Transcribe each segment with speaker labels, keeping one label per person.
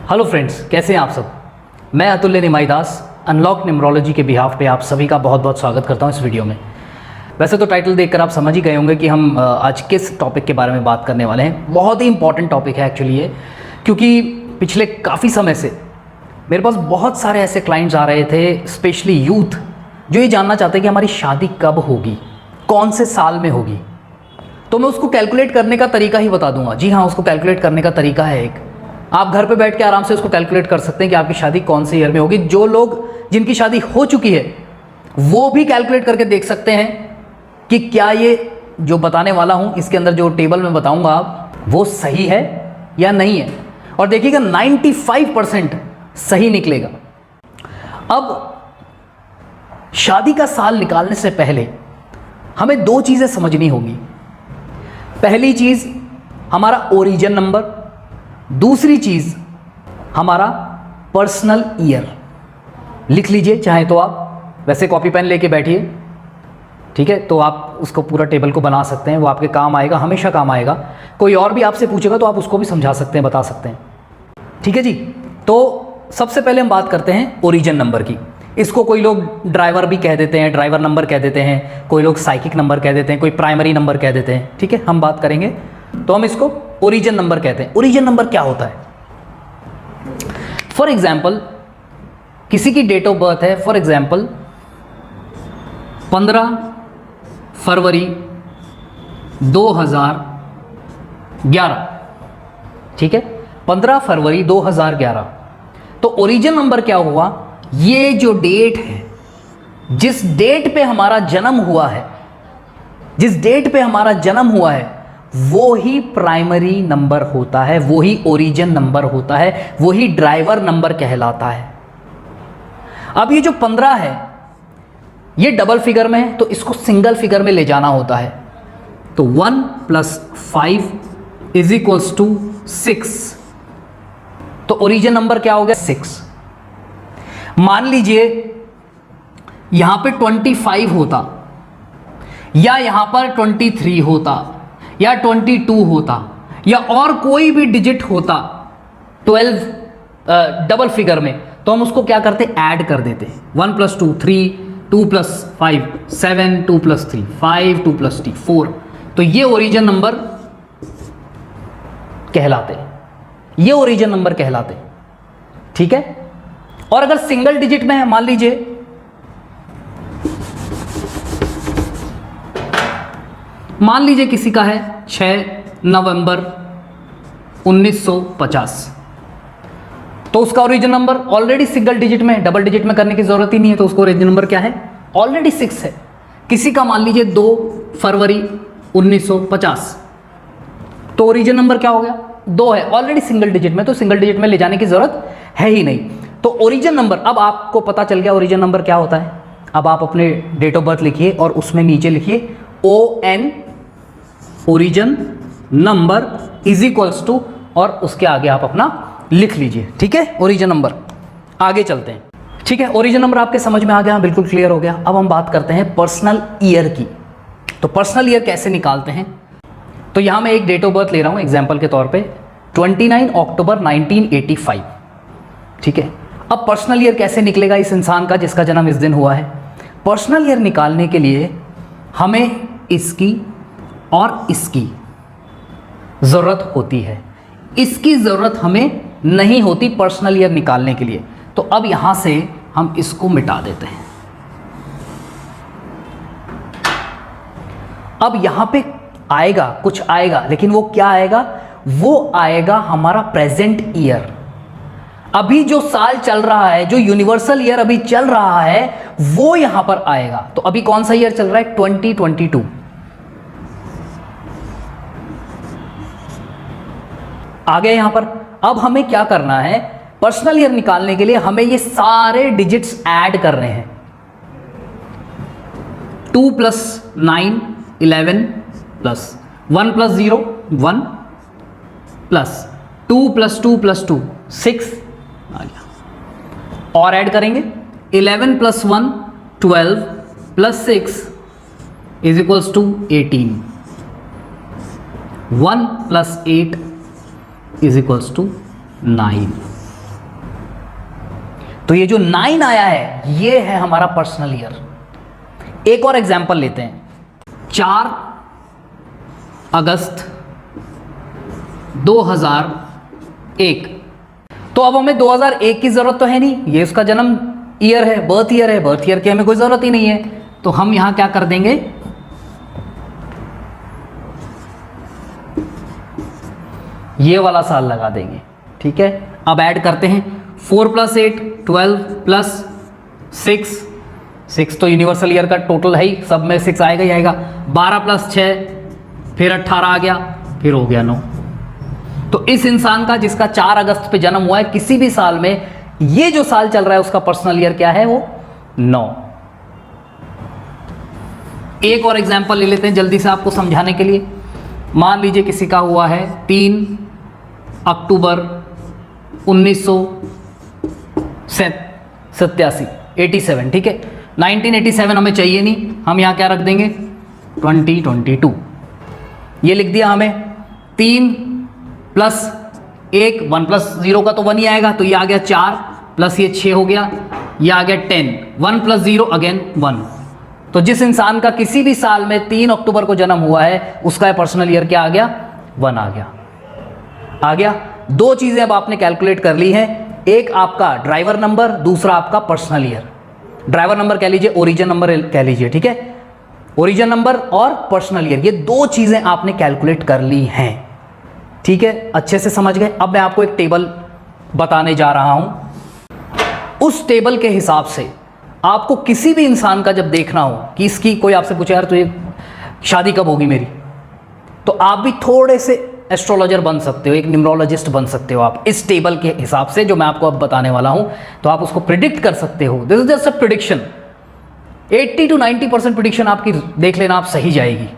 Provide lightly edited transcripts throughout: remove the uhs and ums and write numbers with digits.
Speaker 1: Hello friends, कैसे हैं आप सब। मैं अतुल्य निमाई दास अनलॉक न्यूमरोलॉजी के बिहाफ पे आप सभी का बहुत बहुत स्वागत करता हूं इस वीडियो में। वैसे तो टाइटल देखकर आप समझ ही गए होंगे कि हम आज किस टॉपिक के बारे में बात करने वाले हैं। बहुत ही इंपॉर्टेंट टॉपिक है एक्चुअली ये, क्योंकि पिछले काफ़ी समय से मेरे पास बहुत सारे ऐसे क्लाइंट्स आ रहे थे, स्पेशली यूथ, जो ये जानना चाहते हैं कि हमारी शादी कब होगी, कौन से साल में होगी। तो मैं उसको कैलकुलेट करने का तरीका ही बता दूंगा। जी हाँ, उसको कैलकुलेट करने का तरीका है एक। आप घर पे बैठ के आराम से उसको कैलकुलेट कर सकते हैं कि आपकी शादी कौन से ईयर में होगी। जो लोग जिनकी शादी हो चुकी है वो भी कैलकुलेट करके देख सकते हैं कि क्या ये जो बताने वाला हूं, इसके अंदर जो टेबल में बताऊंगा आप, वो सही है या नहीं है। और देखिएगा 95% सही निकलेगा। अब शादी का साल निकालने से पहले हमें दो चीज़ें समझनी होगी। पहली चीज़ हमारा ओरिजिन नंबर, दूसरी चीज़ हमारा पर्सनल ईयर। लिख लीजिए चाहे तो आप, वैसे कॉपी पेन लेके बैठिए, ठीक है, तो आप उसको पूरा टेबल को बना सकते हैं, वो आपके काम आएगा, हमेशा काम आएगा। कोई और भी आपसे पूछेगा तो आप उसको भी समझा सकते हैं, बता सकते हैं, ठीक है जी। तो सबसे पहले हम बात करते हैं ओरिजिन नंबर की। इसको कोई लोग ड्राइवर भी कह देते हैं, ड्राइवर नंबर कह देते हैं, कोई लोग साइकिक नंबर कह देते हैं, कोई प्राइमरी नंबर कह देते हैं, ठीक है, हम बात करेंगे। तो हम इसको ओरिजिन नंबर कहते हैं। ओरिजिन नंबर क्या होता है? फॉर एग्जाम्पल किसी की डेट ऑफ बर्थ है, फॉर एग्जाम्पल 15 फरवरी 2011, ठीक है, 15 फरवरी 2011। तो ओरिजिन नंबर क्या हुआ? ये जो डेट है, जिस डेट पे हमारा जन्म हुआ है, जिस डेट पे हमारा जन्म हुआ है, वो ही प्राइमरी नंबर होता है, वो ही ओरिजिन नंबर होता है, वो ही ड्राइवर नंबर कहलाता है। अब ये जो 15 है ये डबल फिगर में है, तो इसको सिंगल फिगर में ले जाना होता है। तो 1 + 5 = 6। तो ओरिजिन नंबर क्या हो गया? 6। मान लीजिए यहां पे 25 होता, या यहां पर 23 होता, या 22 होता, या और कोई भी डिजिट होता 12 डबल फिगर में, तो हम उसको क्या करते? ऐड कर देते। 1 + 2 3, 2 + 5 7, 2 + 3 5, 2 + 3 4। तो ये ओरिजिन नंबर कहलाते, ये ओरिजिन नंबर कहलाते, ठीक है। और अगर सिंगल डिजिट में है, मान लीजिए किसी का है 6 नवंबर 1950, तो उसका origin number already single digit में है, डबल डिजिट में करने की जरूरत ही नहीं है, तो उसका ओरिजिन नंबर क्या है? ऑलरेडी 6 है। किसी का मान लीजिए 2 फरवरी 1950, तो ओरिजिन नंबर क्या हो गया? 2 है, ऑलरेडी सिंगल डिजिट में, तो सिंगल डिजिट में ले जाने की जरूरत है ही नहीं। तो ओरिजिन नंबर, अब आपको पता चल गया ओरिजिन नंबर क्या होता है। अब आप अपने डेट ऑफ बर्थ लिखिए और उसमें नीचे लिखिए ON ओरिजिन नंबर = और उसके आगे आप अपना लिख लीजिए, ठीक है, ओरिजिन नंबर। आगे चलते हैं, ठीक है। ओरिजिन नंबर आपके समझ में आ गया, बिल्कुल क्लियर हो गया। अब हम बात करते हैं पर्सनल ईयर की। तो पर्सनल ईयर कैसे निकालते हैं? तो यहां मैं एक डेट ऑफ बर्थ ले रहा हूं एग्जाम्पल के तौर पे, 29 अक्टूबर 1985, ठीक है। अब पर्सनल ईयर कैसे निकलेगा इस इंसान का जिसका जन्म इस दिन हुआ है? पर्सनल ईयर निकालने के लिए हमें इसकी और इसकी ज़रूरत होती है, इसकी ज़रूरत हमें नहीं होती पर्सनल ईयर निकालने के लिए। तो अब यहां से हम इसको मिटा देते हैं। अब यहां पे आएगा, कुछ आएगा, लेकिन वो क्या आएगा? वो आएगा हमारा प्रेजेंट ईयर। अभी जो साल चल रहा है, जो यूनिवर्सल ईयर अभी चल रहा है, वो यहां पर आएगा। तो अभी कौन सा ईयर चल रहा है? 2022। आ गए यहां पर। अब हमें क्या करना है? पर्सनल ईयर निकालने के लिए हमें ये सारे डिजिट्स ऐड करने हैं। 2 + 9 11 + 1 + 0 1 + 2 + 2 + 2 6 आ गया। और ऐड करेंगे 11 + 1 12 + 6 = 18। 1 + 8 = 9। तो ये जो 9 आया है ये है हमारा पर्सनल ईयर। एक और एग्जांपल लेते हैं, 4 अगस्त 2001। तो अब हमें 2001 की जरूरत तो है नहीं, ये उसका जन्म ईयर है, बर्थ ईयर है, बर्थ ईयर की हमें कोई जरूरत ही नहीं है। तो हम यहां क्या कर देंगे, ये वाला साल लगा देंगे। ठीक है, अब ऐड करते हैं, 4 + 8 12 प्लस 6 तो यूनिवर्सल ईयर का टोटल है ही, सब में 6 आएगा ही आएगा। 12 + 6 फिर 18 आ गया, फिर हो गया 9। तो इस इंसान का जिसका 4 अगस्त पे जन्म हुआ है, किसी भी साल में ये जो साल चल रहा है उसका पर्सनल ईयर क्या है, वो 9। एक और एग्जांपल ले लेते हैं जल्दी से आपको समझाने के लिए। मान लीजिए किसी का हुआ है 3 अक्टूबर 1987, 87। ठीक है, 1987 हमें चाहिए नहीं, हम यहां क्या रख देंगे 2022। ये लिख दिया हमें। 3 + 1 1 + 0 का तो 1 ही आएगा, तो ये आ गया 4 प्लस ये 6 हो गया, ये आ गया 10। 1 + 0 अगेन 1। तो जिस इंसान का किसी भी साल में 3 अक्टूबर को जन्म हुआ है उसका पर्सनल ईयर क्या आ गया, 1 आ गया। 2 चीजें अब आपने कैलकुलेट कर ली हैं, एक आपका ड्राइवर नंबर, दूसरा आपका पर्सनल ईयर। ड्राइवर नंबर कह लीजिए, ओरिजिन नंबर कह लीजिए। ठीक है, ओरिजिन नंबर और पर्सनल ईयर, ये 2 चीजें आपने कैलकुलेट कर ली हैं। ठीक है, अच्छे से समझ गए। अब मैं आपको एक टेबल बताने जा रहा हूं, उस टेबल के हिसाब से आपको किसी भी इंसान का जब देखना हो कि इसकी, कोई आपसे पूछे यार तुझे शादी कब होगी मेरी, तो आप भी थोड़े से एस्ट्रोलॉजर बन सकते हो, एक न्यूमरोलॉजिस्ट बन सकते हो आप इस टेबल के हिसाब से जो मैं आपको अब बताने वाला हूं। तो आप उसको प्रिडिक्ट कर सकते हो। This is just a prediction. 80 to 90% prediction आपकी देख लेना आप सही जाएगी।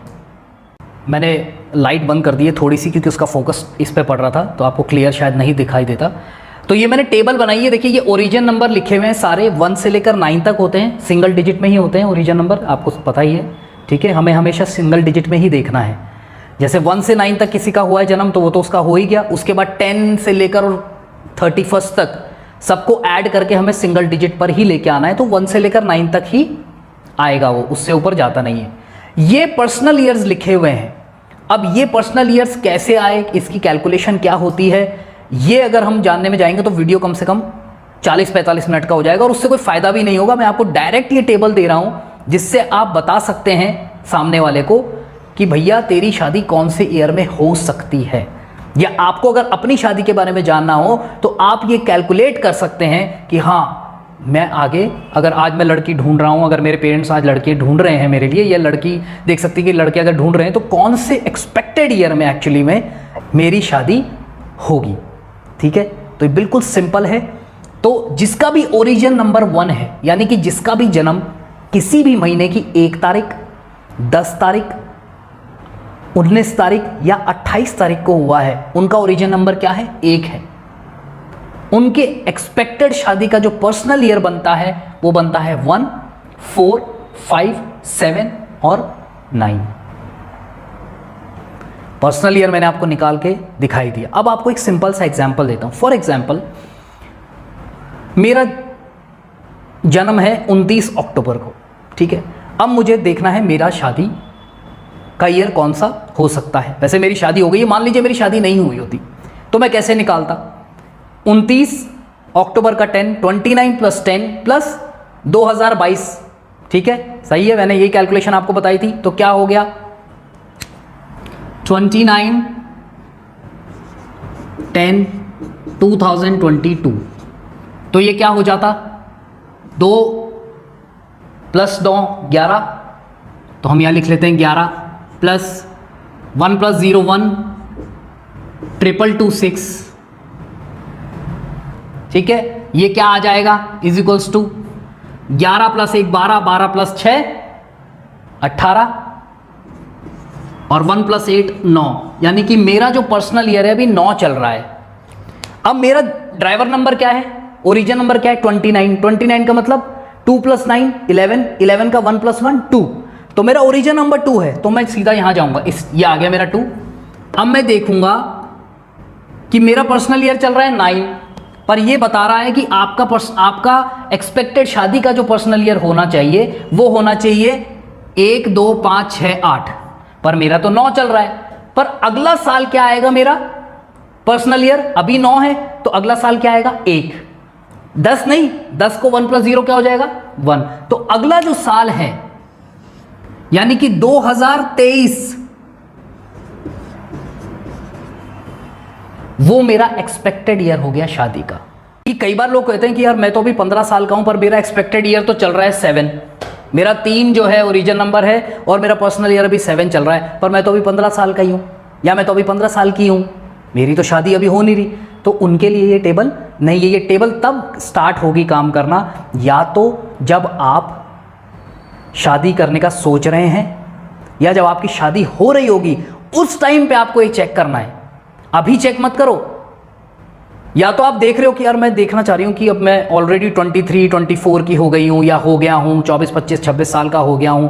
Speaker 1: मैंने लाइट बंद कर दी है थोड़ी सी क्योंकि उसका फोकस इस पे पड़ रहा था, तो आपको क्लियर शायद नहीं दिखाई देता। तो ये मैंने टेबल बनाई है, देखिए ये ओरिजिन नंबर लिखे हुए हैं सारे, 1 से लेकर 9 तक होते हैं, सिंगल डिजिट में ही होते हैं ओरिजिन नंबर, आपको पता ही है। ठीक है, हमें हमेशा सिंगल डिजिट में ही देखना है। जैसे 1 से 9 तक किसी का हुआ है जन्म तो वो तो उसका हो ही गया, उसके बाद 10 से लेकर 31 तक सबको ऐड करके हमें सिंगल डिजिट पर ही लेके आना है, तो 1 से लेकर 9 तक ही आएगा वो, उससे ऊपर जाता नहीं है। ये पर्सनल ईयर्स लिखे हुए हैं। अब ये पर्सनल ईयर्स कैसे आए, इसकी कैलकुलेशन क्या होती है, ये अगर हम जानने में जाएंगे तो वीडियो कम से कम 40-45 मिनट का हो जाएगा और उससे कोई फायदा भी नहीं होगा। मैं आपको डायरेक्ट ये टेबल दे रहा हूं जिससे आप बता सकते हैं सामने वाले को कि भैया तेरी शादी कौन से ईयर में हो सकती है, या आपको अगर अपनी शादी के बारे में जानना हो तो आप ये कैलकुलेट कर सकते हैं कि हाँ मैं आगे, अगर आज मैं लड़की ढूंढ रहा हूं, अगर मेरे पेरेंट्स आज लड़की ढूंढ रहे हैं मेरे लिए, या लड़की देख सकती है कि लड़के अगर ढूंढ रहे हैं तो कौन से एक्सपेक्टेड ईयर में एक्चुअली में मेरी शादी होगी। ठीक है, तो ये बिल्कुल सिंपल है। तो जिसका भी ओरिजिन नंबर 1 है, यानी कि जिसका भी जन्म किसी भी महीने की 1 तारीख, 10 तारीख, 19 तारीख या 28 तारीख को हुआ है, उनका ओरिजिन नंबर क्या है, 1 है। उनके एक्सपेक्टेड शादी का जो पर्सनल ईयर बनता है वो बनता है 1, 4, 5, 7 और 9। पर्सनल ईयर मैंने आपको निकाल के दिखाई दिया। अब आपको एक सिंपल सा एग्जांपल देता हूं। फॉर एग्जांपल मेरा जन्म है 29 अक्टूबर को। ठीक है, अब मुझे देखना है मेरा शादी का ईयर कौन सा हो सकता है। वैसे मेरी शादी हो गई है, मान लीजिए मेरी शादी नहीं हुई होती तो मैं कैसे निकालता, 29 अक्टूबर का 10, 29 + 10 + 2022। ठीक है, सही है, मैंने यही कैलकुलेशन आपको बताई थी। तो क्या हो गया 29 10 2022। तो ये क्या हो जाता, 2 + 2 11, तो हम यहां लिख लेते हैं 11 प्लस 1 + 0 1 222 6। ठीक है, ये क्या आ जाएगा इज इक्वल्स टू 11 + 1 12, 12 + 6 18 और 1 + 8 9, यानी कि मेरा जो पर्सनल ईयर है अभी 9 चल रहा है। अब मेरा ड्राइवर नंबर क्या है, ओरिजिन नंबर क्या है 29। 29 का मतलब 2 + 9 11, 11 का 1 + 1 2, तो मेरा ओरिजिन नंबर 2 है। तो मैं सीधा यहां जाऊंगा, ये आ गया मेरा 2। अब मैं देखूंगा कि मेरा पर्सनल ईयर चल रहा है 9, पर ये बता रहा है कि आपका एक्सपेक्टेड शादी का जो पर्सनल ईयर होना चाहिए वो होना चाहिए 1, 2, 5, 6, 8, पर मेरा तो 9 चल रहा है। पर अगला साल क्या आएगा मेरा पर्सनल ईयर? अभी 9 है तो अगला साल क्या आएगा? 1। 10 नहीं, 10 को 1 + 0 क्या हो जाएगा? 1। तो अगला जो साल है यानी कि 2023 वो मेरा एक्सपेक्टेड ईयर हो गया शादी का। कि कई बार लोग कहते हैं कि यार मैं तो अभी 15 साल का हूं पर मेरा एक्सपेक्टेड ईयर तो चल रहा है 7, मेरा 3 जो है ओरिजिन नंबर है और मेरा पर्सनल ईयर अभी 7 चल रहा है, पर मैं तो अभी 15 साल का ही हूं या मैं तो अभी 15 साल की हूं, मेरी तो शादी अभी हो नहीं रही। तो उनके लिए ये टेबल नहीं है। ये टेबल तब स्टार्ट होगी काम करना या तो जब आप शादी करने का सोच रहे हैं या जब आपकी शादी हो रही होगी, उस टाइम पे आपको ये चेक करना है। अभी चेक मत करो। या तो आप देख रहे हो कि यार मैं देखना चाह रही हूं कि अब मैं ऑलरेडी 23, 24 की हो गई हूं या हो गया हूं, 24, 25, 26 साल का हो गया हूं,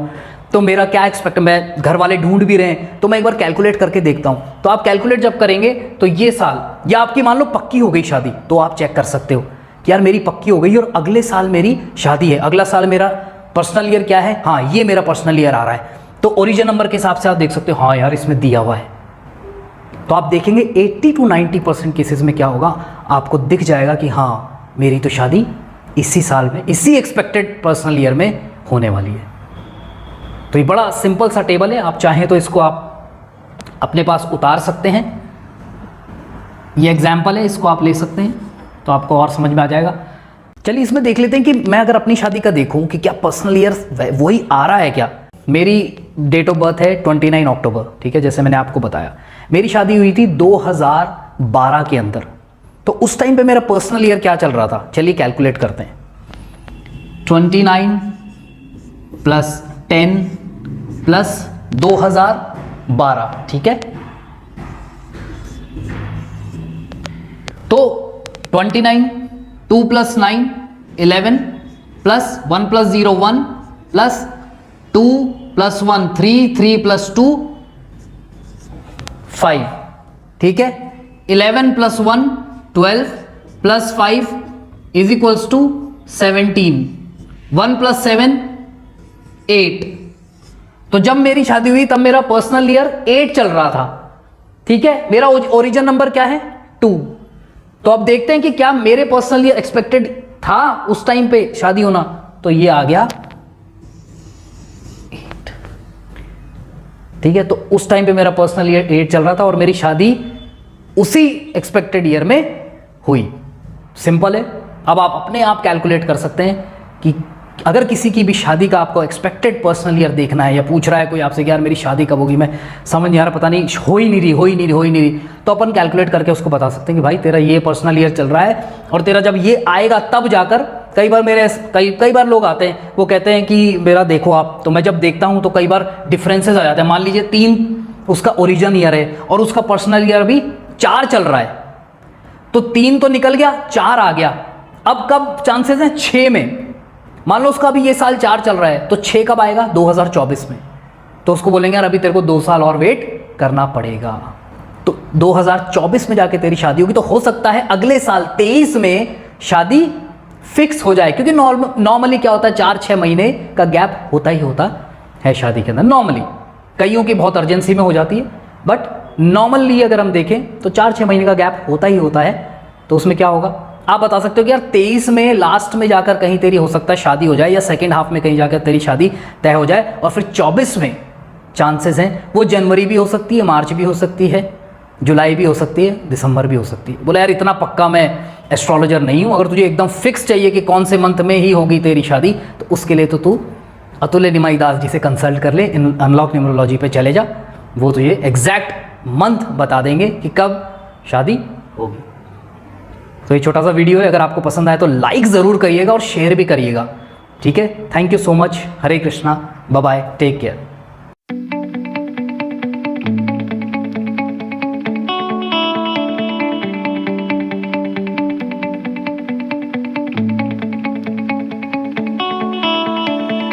Speaker 1: तो मेरा क्या एक्सपेक्ट, मैं घर वाले ढूंढ भी रहे हैं तो मैं एक बार कैलकुलेट करके देखता हूं। तो आप कैलकुलेट जब करेंगे तो ये साल या आपकी मान लो पक्की हो गई शादी, तो आप चेक कर सकते हो कि यार मेरी पक्की हो गई और अगले साल मेरी शादी है, अगला साल मेरा पर्सनल ईयर क्या है? हाँ, ये मेरा पर्सनल ईयर आ रहा है। तो ओरिजिन नंबर के हिसाब से आप देख सकते हो, हाँ यार इसमें दिया हुआ है। तो आप देखेंगे 80 to 90% केसेस में क्या होगा, आपको दिख जाएगा कि हाँ मेरी तो शादी इसी साल में, इसी एक्सपेक्टेड पर्सनल ईयर में होने वाली है। तो ये बड़ा सिंपल सा टेबल है, आप चाहें तो इसको आप अपने पास उतार सकते हैं। ये एग्जाम्पल है, इसको आप ले सकते हैं तो आपको और समझ में आ जाएगा। चलिए इसमें देख लेते हैं कि मैं अगर अपनी शादी का देखूं कि क्या पर्सनल ईयर वही आ रहा है क्या। मेरी डेट ऑफ बर्थ है 29 अक्टूबर, ठीक है, जैसे मैंने आपको बताया। मेरी शादी हुई थी 2012 के अंदर। तो उस टाइम पे मेरा पर्सनल ईयर क्या चल रहा था, चलिए कैलकुलेट करते हैं। 29 + 10 + 2012, ठीक है। तो 29, 2 + 9 11 + 1 + 0 1 + 2 + 1 3 3 + 2 5, ठीक है। 11 + 1 12 + 5 = 17, 1 + 7 8। तो जब मेरी शादी हुई तब मेरा पर्सनल ईयर 8 चल रहा था, ठीक है। मेरा ओरिजिन नंबर क्या है? 2। तो अब देखते हैं कि क्या मेरे पर्सनल ईयर एक्सपेक्टेड था उस टाइम पे शादी होना, तो ये आ गया 8, ठीक है। तो उस टाइम पे मेरा पर्सनल ईयर 8 चल रहा था और मेरी शादी उसी एक्सपेक्टेड ईयर में हुई। सिंपल है। अब आप अपने आप कैलकुलेट कर सकते हैं कि अगर किसी की भी शादी का आपको एक्सपेक्टेड पर्सनल ईयर देखना है या पूछ रहा है कोई आपसे कि यार मेरी शादी कब होगी, मैं समझ नहीं आ रहा, पता नहीं, हो ही नहीं रही, तो अपन कैलकुलेट करके उसको बता सकते हैं कि भाई तेरा ये पर्सनल ईयर चल रहा है और तेरा जब ये आएगा तब जाकर, कई बार लोग आते हैं वो कहते हैं कि मेरा देखो आप, तो मैं जब देखता हूँ तो कई बार डिफरेंसेस आ जाते हैं। मान लीजिए 3 उसका ओरिजिन ईयर है और उसका पर्सनल ईयर अभी 4 चल रहा है, तो 3 तो निकल गया, 4 आ गया। अब कब चांसेस हैं? 6 में। मान लो उसका अभी ये साल 4 चल रहा है तो 6 कब आएगा? 2024 में। तो उसको बोलेंगे यार अभी तेरे को 2 साल और वेट करना पड़ेगा। तो 2024 में जाके तेरी शादी होगी। तो हो सकता है अगले साल 23 में शादी फिक्स हो जाए, क्योंकि नॉर्मली क्या होता है 4-6 महीने का गैप होता ही होता है शादी के अंदर। नॉर्मली कईयों की बहुत अर्जेंसी में हो जाती है, बट नॉर्मली अगर हम देखें तो 4-6 महीने का गैप होता ही होता है। तो उसमें क्या होगा आप बता सकते हो कि यार 23 में लास्ट में जाकर कहीं तेरी हो सकता है शादी हो जाए, या सेकेंड हाफ में कहीं जाकर तेरी शादी तय हो जाए, और फिर 24 में चांसेस हैं वो जनवरी भी हो सकती है, मार्च भी हो सकती है, जुलाई भी हो सकती है, दिसंबर भी हो सकती है। बोला यार इतना पक्का मैं एस्ट्रोलॉजर नहीं हूँ, अगर तुझे एकदम फिक्स चाहिए कि कौन से मंथ में ही होगी तेरी शादी, तो उसके लिए तो तू अतुल्य निमाई दास जी से कंसल्ट कर ले, इन अनलॉक न्यूमरोलॉजी पे चले जा, वो तुझे एग्जैक्ट मंथ बता देंगे कि कब शादी होगी। तो ये छोटा सा वीडियो है, अगर आपको पसंद आए तो लाइक ज़रूर करिएगा और शेयर भी करिएगा, ठीक है। Thank you so much. Hare Krishna, bye bye, take care.